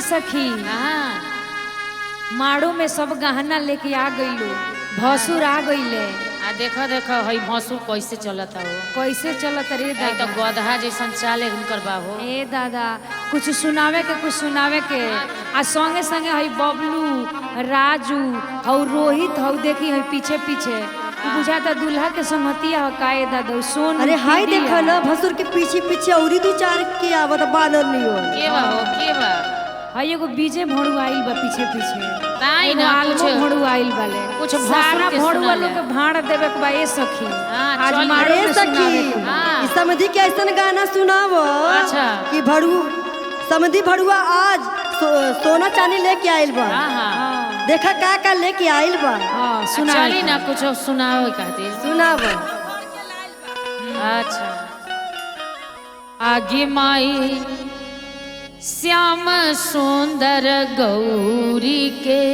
सखी हाँ माड़ो में सब गहना लेके आ गईलो, भसुर आ गईले। आ देखो देखो हई भसुर कैसे चलता हो। कैसे चलत रे हई तो दादा? गधा जैसन चाले हुनकर बाहो। ए दादा कुछ सुनावे के कुछ सुनावे के आ संगे संगे हई बबलू राजू और रोहित हऊ देखी हई पीछे पीछे बुझाता दूल्हा के संगतिया ह काए दादा सोन। अरे हाय देखा ना भसुर के पीछे पीछे औरी दू चार के आवत बानर नियो। के बा हो के बा? हई एगो बीजे भोड़ू आइल बा पीछे पीछे। ताई ना कुछ भोड़ू आइल बाले कुछ सारा भसुर के भोड़ू सुना वालों ले। के भाड़ देवे के बा ए सखी। हाँ, आज चल मारो अरे के सखी सुनावे के बा। हाँ। इस समधी के ऐसन गाना सुनाव अच्छा। कि भड़ू समधी भड़ुआ आज सोना चांदी लेके आइल बा। हाँ हाँ देखा का लेके आइल बा। हाँ सुना चली ना कुछ सुनाओ कहते। सुनाव। अच्छा आगे माई श्याम सुंदर गौरी के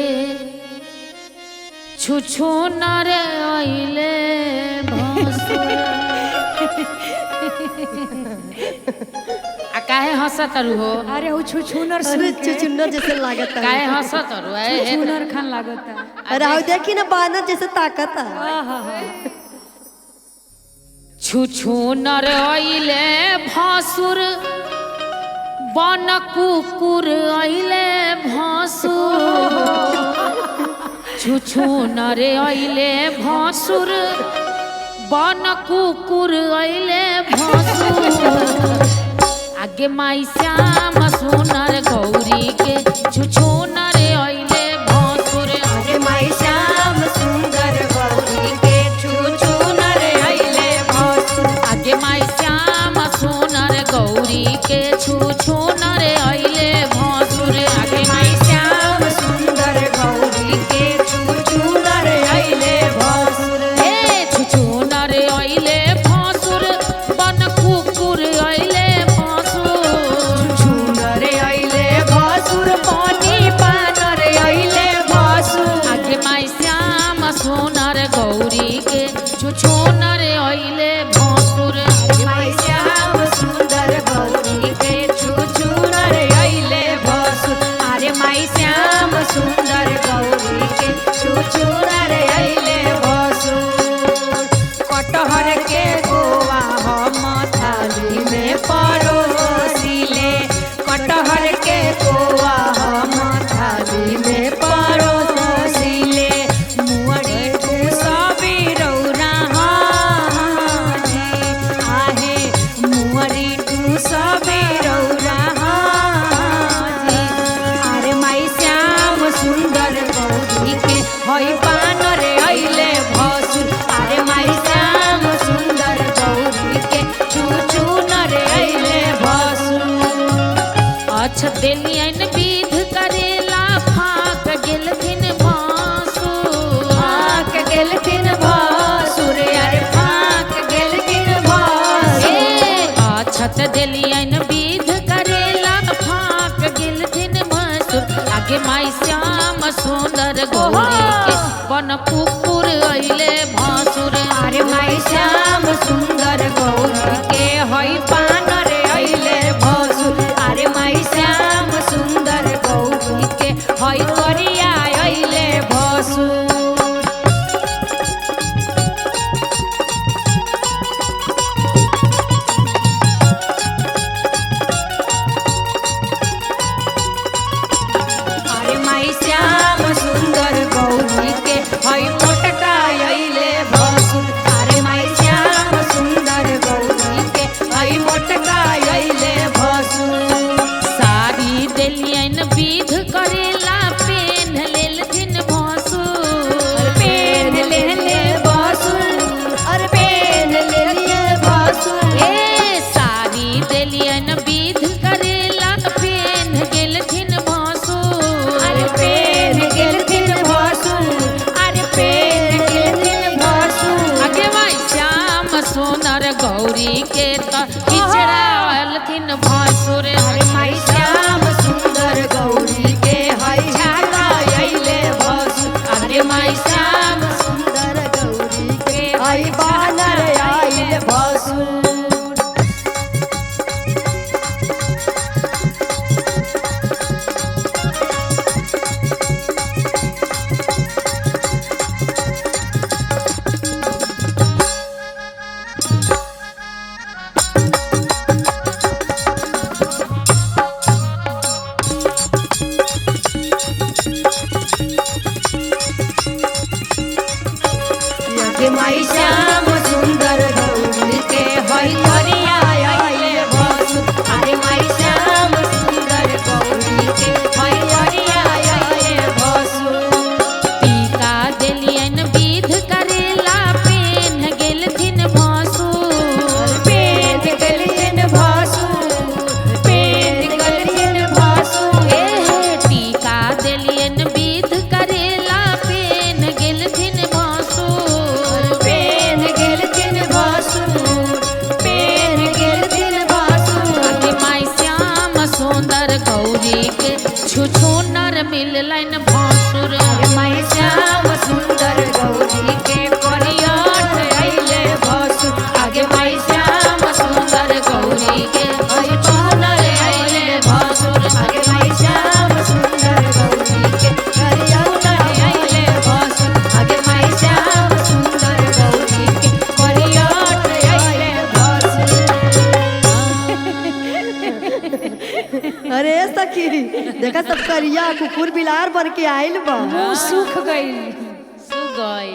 छुछु नर आइले भसुर। आ काहे हंसत हो? अरे वो छुछुनर सुन अरे के चुचुन्नर जैसे लागत काहे हंसत हो? छुछुनर खान लागता। अरे हाउ देखी ना बानर जैसे ताकत छुछु नर आइले भसुर बन कुकुर आइले भसुर। छुछु नर आइले भसुर बन कुकुर आइले भसुर। आगे माई श्याम सुनर गौरी के छुछु नर आइले भसुर। आगे माई श्याम सुंदर गौरी के छुछु नर आइले भसुर। आगे माई श्याम सुनर गौरी के छुछु नर आइले भसुर। आगे माई श्याम सुंदर गौरी के छुछु नर आइले भसुर। हे छुछु नर आइले भसुर बन कुकुर आइले भसुर। छुछु नर आइले भसुर पानी बानर आइले भसुर। आगे माई श्याम सुनर गौरी के छुछु नर आइले भसुर। आगे माई श्याम सुंदर गौरी के छुछु नर आइले भसुर। अरे माई श्याम सुंदर गौरी के छुछु नर आइले भसुर। कटहर के गोवा हम थाली में परोसिले। कटहर के गोवा हम थाली में परोसिले। मुअरी ठूसबी रौरा हाजी आहे। मुअरी ठूसबी रौरा हाजी। अरे माई श्याम सुंदर गौरी के हई बानर आइले भसुर। अरे माई श्याम सुंदर गौरी के छुछु नर आइले भसुर। अच्छा देलियन विध करेला फाक गेलथिन भसुर। फाक गेलथिन भसुर। अरे फाक गेलथिन भसुर। अछत देलियन विध करेला फाक गेलथिन भसुर। आगे माई श्याम सुंदर गौरी के बन कुकुर आइले भसुर। अरे माई श्याम सुंदर गौरी के हई बानर आइले भसुर। अरे माई श्याम सुंदर गौरी के हई करिया आइले भसुर। अरे माई श्याम सुंदर गौरी के हई मोटा सुंदर गौरी के छुछुनर मिलन भसुर माई श्याम सुंदर गौरी के परियट अइले भसुर आगे माई श्याम सुंदर गौरी के छुछुनर अइले भसुर आगे माई श्याम सुंदर गौरी के परियट अइले भसुर आगे माई श्याम सुंदर गौरी के परियट अइले भसुर। अरे सखी देखा सब करिया कुकुर बिलार बन के आइल बा। मुंह सूख गई। सुगई